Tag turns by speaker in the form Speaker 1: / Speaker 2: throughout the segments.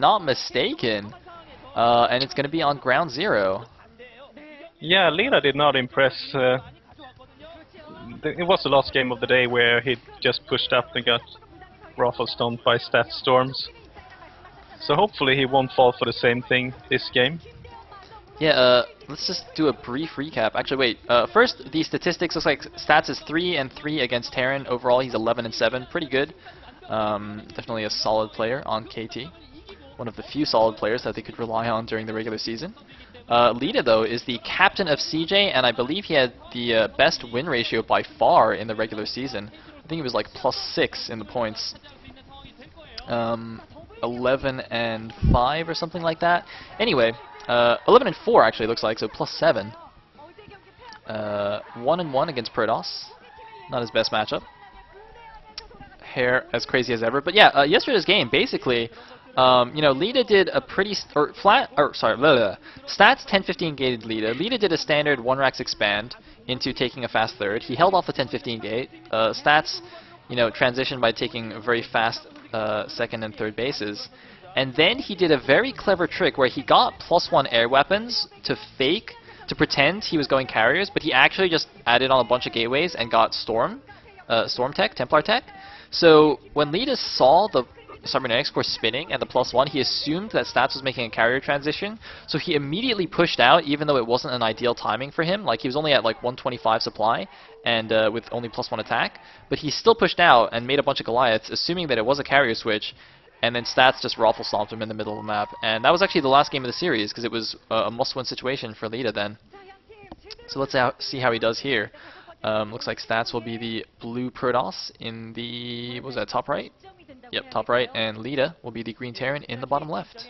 Speaker 1: not mistaken. And it's going to be on ground zero.
Speaker 2: Yeah, Leta did not impress. It was the last game of the day where he just pushed up and got raffle stomped by stat storms. So hopefully he won't fall for the same thing this game.
Speaker 1: Yeah, let's just do a brief recap. Actually, wait. First, the statistics looks like stats is 3-3 against Terran. Overall, he's 11-7. Pretty good. Definitely a solid player on KT. One of the few solid players that they could rely on during the regular season. Leta, though, is the captain of CJ, and I believe he had the best win ratio by far in the regular season. I think he was like +6 in the points. 11-5 or something like that. Anyway, 11-4 actually looks like, so +7. 1-1 against Protoss. Not his best matchup. Hair as crazy as ever. But yeah, yesterday's game, basically, you know, Leta did a pretty stats 10-15 gated Leta. Leta did a standard 1-Rax expand into taking a fast third. He held off the 10-15 gate. Stats, you know, transitioned by taking a very fast second and third bases. And then he did a very clever trick where he got +1 air weapons to pretend he was going carriers, but he actually just added on a bunch of gateways and got Storm tech, Templar tech. So when Leta saw the cybernetics core spinning and the +1, he assumed that Stats was making a carrier transition, so he immediately pushed out, even though it wasn't an ideal timing for him. Like, he was only at like 125 supply and with only +1 attack, but he still pushed out and made a bunch of Goliaths, assuming that it was a carrier switch, and then Stats just raffle stomped him in the middle of the map. And that was actually the last game of the series, because it was a must-win situation for Leta then. So let's see how he does here. Looks like Stats will be the blue Protoss in the, what was that, top right? Yep, top right, and Leta will be the green Terran in the bottom left.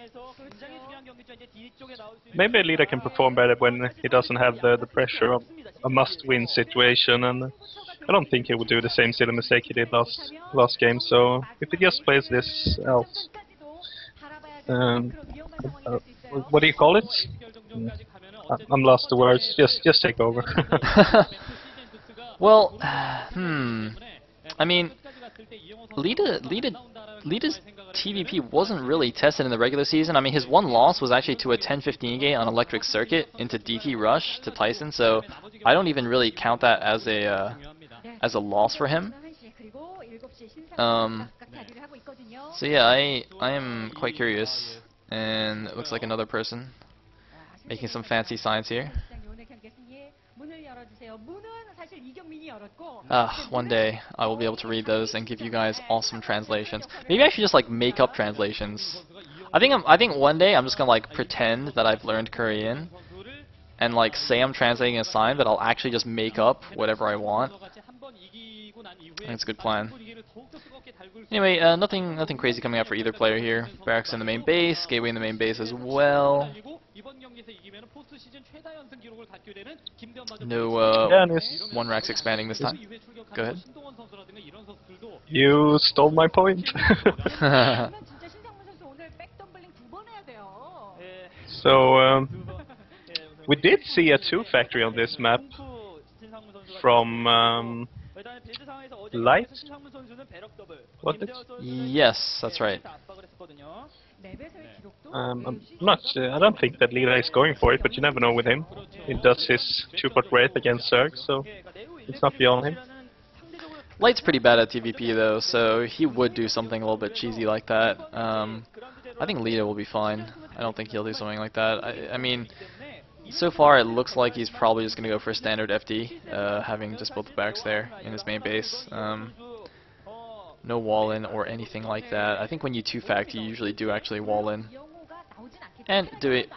Speaker 2: Maybe Leta can perform better when he doesn't have the pressure of a must-win situation, and I don't think he would do the same silly mistake he did last game. So if he just plays this out, what do you call it? I'm lost the words. Just take over.
Speaker 1: Well, I mean, Leta's TVP wasn't really tested in the regular season. I mean, his one loss was actually to a 10-15 gate on Electric Circuit into DT Rush to Tyson, so I don't even really count that as a loss for him. So yeah, I am quite curious, and it looks like another person making some fancy signs here. One day I will be able to read those and give you guys awesome translations. Maybe I should just like make up translations. I think one day I'm just gonna like pretend that I've learned Korean and like say I'm translating a sign, but I'll actually just make up whatever I want. That's a good plan. Anyway, nothing crazy coming up for either player here. Barracks in the main base, Gateway in the main base as well. No 1-Rax expanding this time. Go ahead.
Speaker 2: You stole my point. So we did see a 2 factory on this map from Light? What did?
Speaker 1: Yes, that's right.
Speaker 2: I'm not. I don't think that Leta is going for it, but you never know with him. He does his 2-pot Wraith against Zerg, so it's not beyond him.
Speaker 1: Light's pretty bad at TVP though, so he would do something a little bit cheesy like that. I think Leta will be fine. I don't think he'll do something like that. I mean, so far it looks like he's probably just going to go for a standard FD, having just built the barracks there in his main base. No wall-in or anything like that. I think when you 2-fact, you usually do actually wall-in. And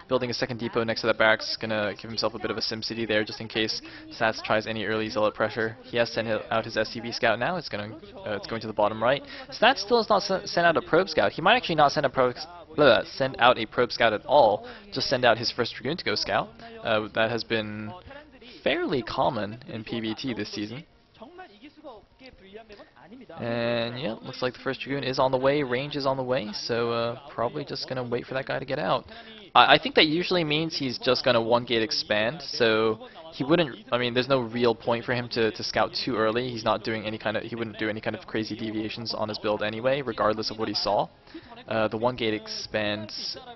Speaker 1: building a second depot next to that barracks is going to give himself a bit of a SimCity there, just in case Stats tries any early zealot pressure. He has sent out his SCV scout now. It's going to the bottom right. Stats still has not sent out a probe scout. He might actually not send out a probe scout at all. Just send out his first Dragoon to go scout. That has been fairly common in PvT this season. And yeah, looks like the first Dragoon is on the way, range is on the way, so probably just gonna wait for that guy to get out. I think that usually means he's just gonna one gate expand, so he wouldn't, I mean, there's no real point for him to scout too early. He's not doing any kind of, he wouldn't do any kind of crazy deviations on his build anyway, regardless of what he saw. The one gate expand,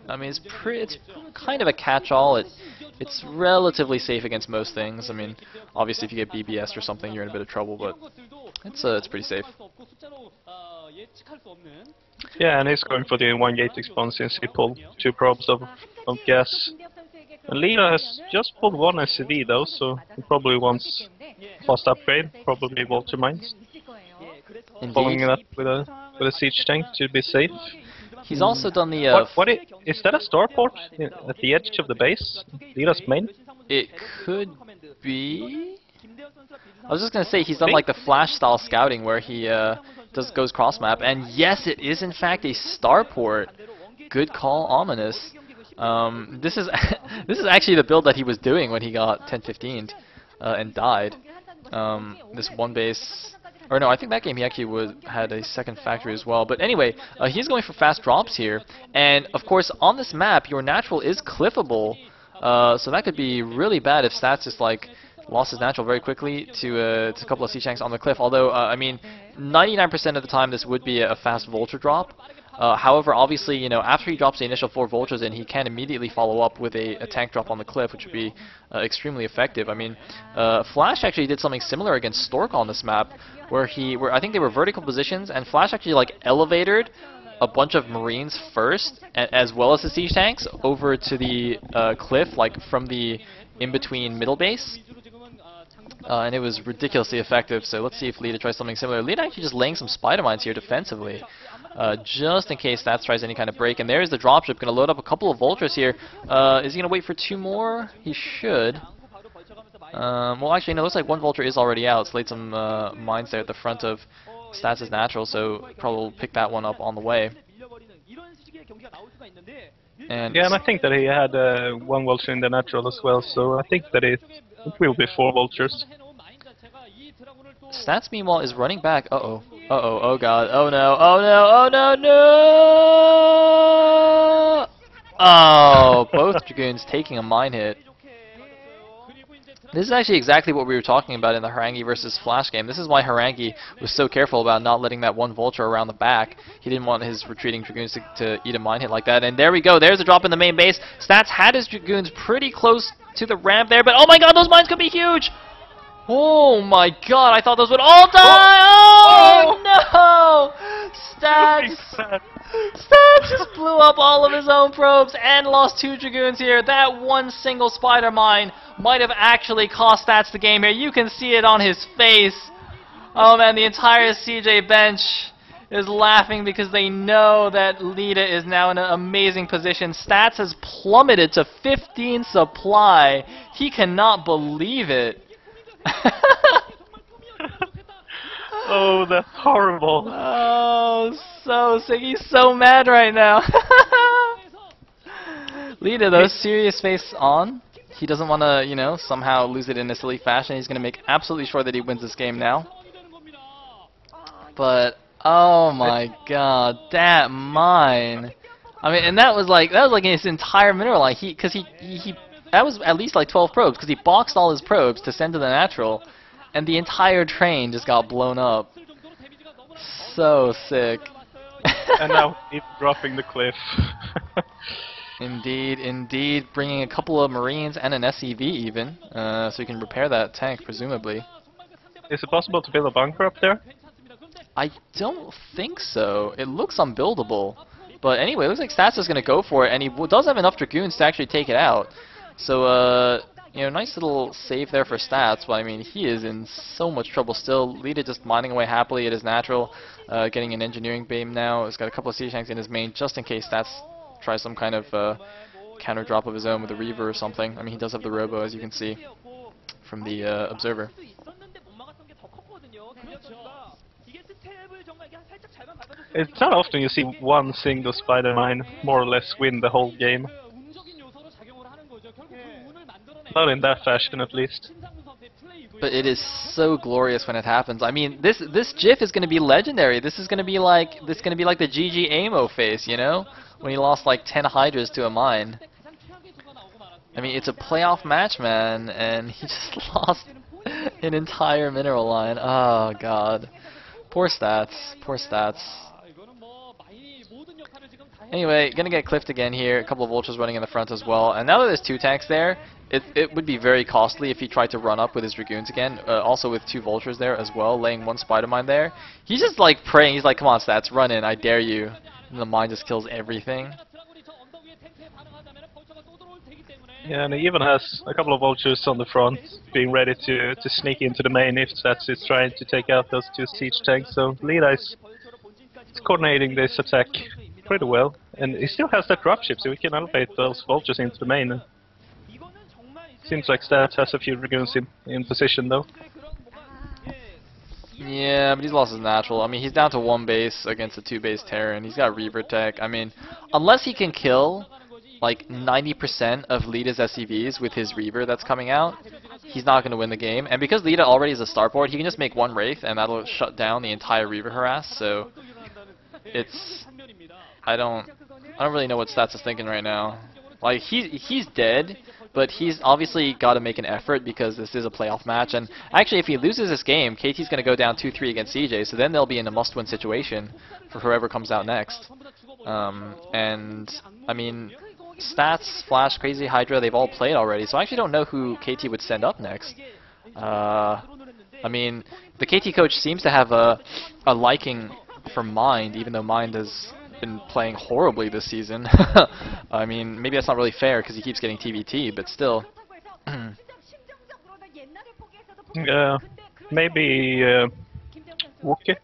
Speaker 1: I mean, it's kind of a catch-all. It's relatively safe against most things. I mean, obviously if you get BBS or something, you're in a bit of trouble, but it's pretty safe.
Speaker 2: Yeah, and he's going for the one gate expansion since he pulled 2 probes of gas. And Leta has just pulled 1 SCV though, so he probably wants fast upgrade, probably Vulture Mines.
Speaker 1: Indeed.
Speaker 2: Following it up with a siege tank to be safe.
Speaker 1: He's also done the
Speaker 2: is that a starport at the edge of the base? Leta's main?
Speaker 1: It could be. I was just gonna say he's done like the flash style scouting where he goes cross map, and yes, it is in fact a starport. Good call, ominous. This is this is actually the build that he was doing when he got 10-15'd and died. This one base, or no, I think that game he actually had a second factory as well. But anyway, he's going for fast drops here, and of course on this map your natural is cliffable, so that could be really bad if Stats just like lost his natural very quickly to a couple of sea tanks on the cliff. Although I mean, 99% of the time this would be a fast vulture drop. However, obviously, you know, after he drops the initial 4 vultures in, he can immediately follow up with a tank drop on the cliff, which would be extremely effective. I mean, Flash actually did something similar against Stork on this map, where I think they were vertical positions, and Flash actually like elevated a bunch of Marines first, as well as the siege tanks, over to the cliff, like from the in-between middle base. And it was ridiculously effective, so let's see if Leta tries something similar. Leta actually just laying some spider mines here defensively, just in case Stats tries any kind of break. And there's the dropship, going to load up a couple of vultures here. Is he going to wait for 2 more? He should. Well, actually, no, looks like 1 vulture is already out. It's laid some mines there at the front of Stats' natural, so probably will pick that one up on the way. And
Speaker 2: yeah, and I think that he had 1 vulture in the natural as well, so I think that it will be 4 vultures.
Speaker 1: Stats, meanwhile, is running back. Uh-oh. Uh-oh. Oh, God. Oh, no. Oh, no. Oh, no. No! Oh, both Dragoons taking a mine hit. This is actually exactly what we were talking about in the Harangi versus Flash game. This is why Harangi was so careful about not letting that 1 vulture around the back. He didn't want his retreating Dragoons to eat a mine hit like that. And there we go. There's a drop in the main base. Stats had his Dragoons pretty close to the ramp there, but oh my God, those mines could be huge! Oh my God, I thought those would all die! Oh, no! Stats just blew up all of his own probes and lost 2 Dragoons here. That one single spider mine might have actually cost Stats the game here. You can see it on his face. Oh man, the entire CJ bench is laughing because they know that Leta is now in an amazing position. Stats has plummeted to 15 supply. He cannot believe it.
Speaker 2: Oh, that's horrible.
Speaker 1: Oh, so sick. He's so mad right now. Leta, though, serious face on. He doesn't want to, you know, somehow lose it in a silly fashion. He's going to make absolutely sure that he wins this game now. But, oh my God, that mine. I mean, and that was like his entire mineral line. That was at least like 12 probes, because he boxed all his probes to send to the natural, and the entire train just got blown up. So sick.
Speaker 2: And now he's dropping the cliff.
Speaker 1: Indeed, indeed, bringing a couple of Marines and an SCV even, so he can repair that tank, presumably.
Speaker 2: Is it possible to build a bunker up there?
Speaker 1: I don't think so. It looks unbuildable. But anyway, it looks like Stats is going to go for it, and he does have enough Dragoons to actually take it out. So, you know, nice little save there for Stats, but I mean, he is in so much trouble still. Leta just mining away happily at his natural, getting an engineering beam now. He's got a couple of siege tanks in his main, just in case Stats tries some kind of counter drop of his own with a Reaver or something. I mean, he does have the Robo, as you can see from the Observer.
Speaker 2: It's not often you see one single spider mine more or less win the whole game. Not in that fashion, at least.
Speaker 1: But it is so glorious when it happens. I mean, this GIF is going to be legendary. This is going to be like the GG Amo face, you know, when he lost like 10 Hydras to a mine. I mean, it's a playoff match, man, and he just lost an entire mineral line. Oh god, poor stats, poor stats. Anyway, gonna get clipped again here. A couple of vultures running in the front as well. And now that there's 2 tanks there, it would be very costly if he tried to run up with his dragoons again. Also with 2 vultures there as well, laying 1 spider mine there. He's just like praying. He's like, "Come on, stats, run in. I dare you." And the mine just kills everything.
Speaker 2: Yeah, and he even has a couple of vultures on the front, being ready to sneak into the main if Stats is trying to take out those 2 siege tanks. So Leta is coordinating this attack pretty well, and he still has that dropship, so we can elevate those vultures into the main. Seems like Stats has a few dragoons in position though.
Speaker 1: Yeah, but he's lost his natural. I mean, he's down to 1 base against a 2 base Terran. He's got Reaver tech. I mean, unless he can kill like 90% of Leta's SCVs with his Reaver that's coming out, he's not going to win the game. And because Leta already is a starport, he can just make 1 Wraith and that'll shut down the entire Reaver harass. So it's I don't really know what Stats is thinking right now. Like he's dead, but he's obviously got to make an effort because this is a playoff match. And actually, if he loses this game, KT's going to go down 2-3 against CJ. So then they'll be in a must-win situation for whoever comes out next. And I mean, Stats, Flash, Crazy Hydra, they've all played already, so I actually don't know who KT would send up next. I mean, the KT coach seems to have a liking for Mind, even though Mind has been playing horribly this season. I mean, maybe that's not really fair because he keeps getting TBT, but still.
Speaker 2: Maybe Wookie?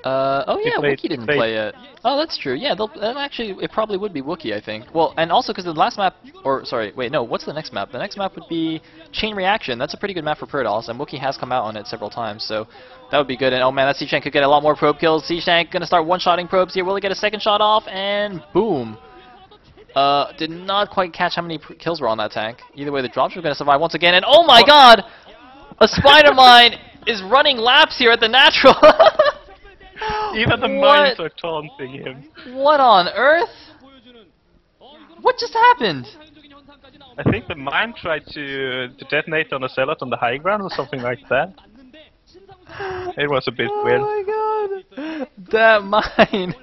Speaker 1: Oh yeah, Wookie didn't play it. Oh, that's true. Yeah, actually, it probably would be Wookie, I think. Well, and also because the last map, or sorry, wait, no, what's the next map? The next map would be Chain Reaction. That's a pretty good map for Perdos, and Wookie has come out on it several times, so that would be good. And oh man, that Siege Tank could get a lot more probe kills. Siege Tank gonna start one-shotting probes here. Will he get a second shot off? And boom. Did not quite catch how many kills were on that tank. Either way, the dropship are gonna survive once again. And oh my god, a spider mine is running laps here at the natural.
Speaker 2: Even the mines are taunting him.
Speaker 1: What on earth? What just happened?
Speaker 2: I think the mine tried to detonate on a zealot on the high ground or something like that. It was a bit weird.
Speaker 1: Oh my god! That mine!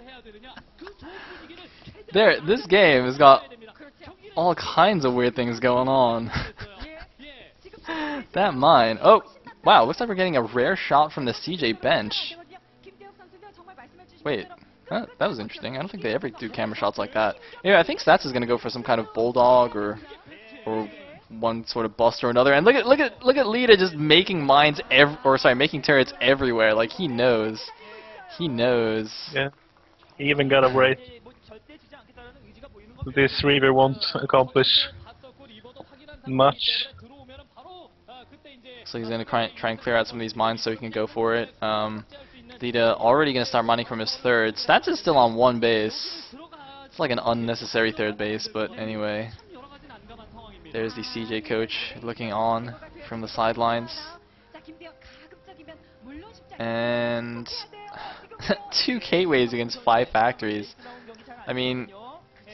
Speaker 1: This game has got all kinds of weird things going on. That mine. Oh, wow, looks like we're getting a rare shot from the CJ bench. Wait, that was interesting. I don't think they ever do camera shots like that. Anyway, I think Stats is gonna go for some kind of bulldog or one sort of bust or another. And look at Leta just making mines making turrets everywhere. Like he knows. He knows.
Speaker 2: Yeah. He even got a Wraith. This Reaver won't accomplish much.
Speaker 1: So he's gonna try and clear out some of these mines so he can go for it. Leta already going to start mining from his third. Stats is still on 1 base. It's like an unnecessary 3rd base, but anyway. There's the CJ coach looking on from the sidelines. And 2 K-Waves against 5 factories. I mean,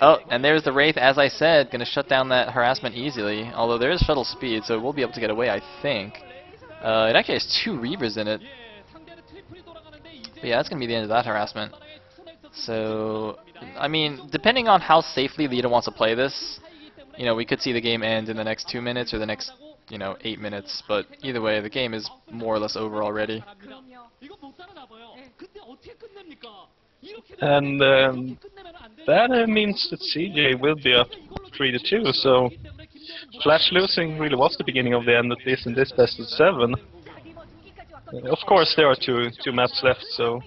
Speaker 1: oh, and there's the Wraith, as I said, going to shut down that harassment easily. Although there is shuttle speed, so it will be able to get away, I think. It actually has 2 Reavers in it. But yeah, that's going to be the end of that harassment. So, I mean, depending on how safely Leta wants to play this, you know, we could see the game end in the next 2 minutes or the next, 8 minutes. But either way, the game is more or less over already.
Speaker 2: And that means that CJ will be up 3-2, so Flash losing really was the beginning of the end, at least in this best of 7. Of course, there are two maps left, so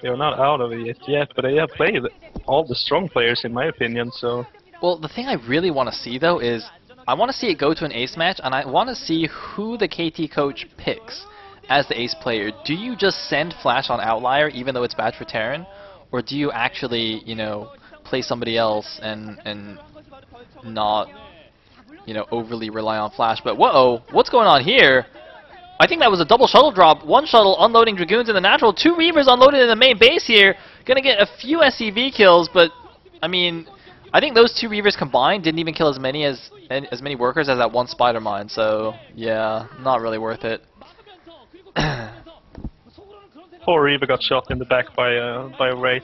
Speaker 2: they are not out of it yet. But they have played all the strong players, in my opinion. So.
Speaker 1: Well, the thing I really want to see though is I want to see it go to an ace match, and I want to see who the KT coach picks as the ace player. Do you just send Flash on Outlier, even though it's bad for Terran, or do you actually, play somebody else and not you know, overly rely on flash. But whoa, what's going on here? I think that was a double shuttle drop. One shuttle unloading Dragoons in the natural. Two Reavers unloaded in the main base here. Gonna get a few SCV kills, but I mean, I think those two Reavers combined didn't even kill as many workers as that one Spider Mine. So yeah, not really worth it.
Speaker 2: Poor Reaver got shot in the back by a Wraith.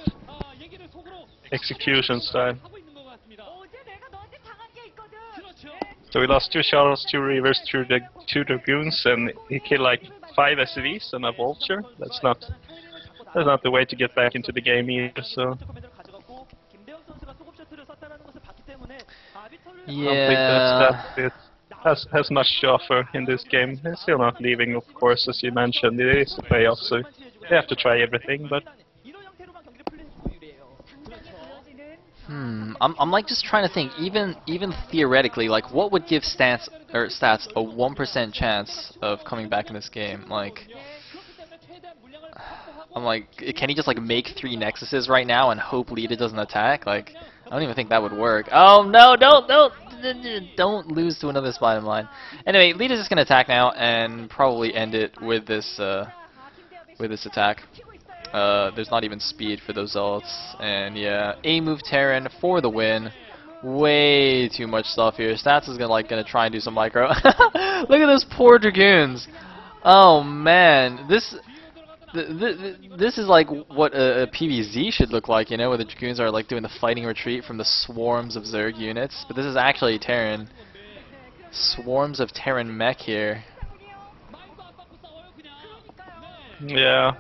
Speaker 2: Execution style. So we lost 2 shuttles, 2 Reavers, 2 Dragoons, and he killed like 5 SCVs and a Vulture. That's not the way to get back into the game either. So
Speaker 1: Yeah.
Speaker 2: I don't think that has much to offer in this game. They're still not leaving, of course, as you mentioned. It is the playoffs, so they have to try everything. But
Speaker 1: I'm like just trying to think, even theoretically, like what would give stats a 1% chance of coming back in this game? Like, I'm like, can he just like make 3 Nexuses right now and hope Leta doesn't attack? Like, I don't even think that would work. Oh no, don't lose to another Spider Mine. Anyway, Leta's just gonna attack now and probably end it with this attack. There's not even speed for those ults, and yeah, A move Terran for the win. Way too much stuff here. Stats is gonna try and do some micro. Look at those poor Dragoons. Oh man, this is like what a PvZ should look like, you know, where the Dragoons are like doing the fighting retreat from the swarms of Zerg units. But this is actually Terran. Swarms of Terran mech here.
Speaker 2: yeah,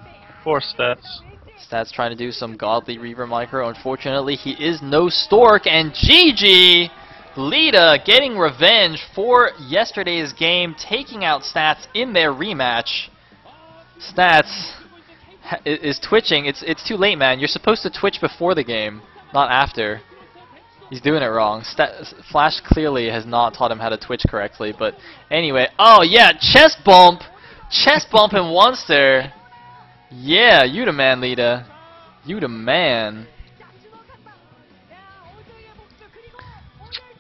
Speaker 2: poor Stats.
Speaker 1: Stats trying to do some godly Reaver micro. Unfortunately, he is no Stork, and GG! Leta getting revenge for yesterday's game, taking out Stats in their rematch. Stats is twitching. It's too late, man. You're supposed to twitch before the game, not after. He's doing it wrong. Flash clearly has not taught him how to twitch correctly. But anyway, oh yeah, chest bump and Onester. Yeah, you the man, Leta. You the man.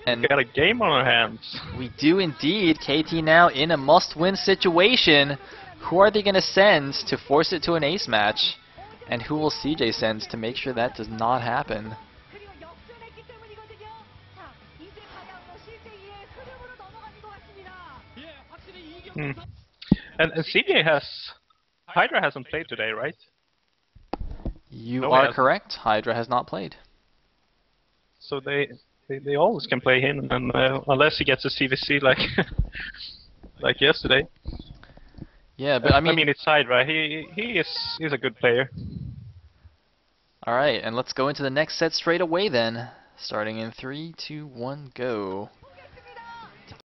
Speaker 1: And
Speaker 2: We got a game on our hands.
Speaker 1: we do indeed. KT now in a must-win situation. Who are they going to send to force it to an ace match? And who will CJ send to make sure that does not happen?
Speaker 2: And Hydra hasn't played today, right?
Speaker 1: You
Speaker 2: No, he
Speaker 1: are
Speaker 2: hasn't.
Speaker 1: correct. Hydra has not played.
Speaker 2: So they always can play him, and unless he gets a CVC like like yesterday.
Speaker 1: Yeah, but I mean
Speaker 2: it's Hydra. He's a good player.
Speaker 1: all right, and let's go into the next set straight away then. Starting in 3, 2, 1, go.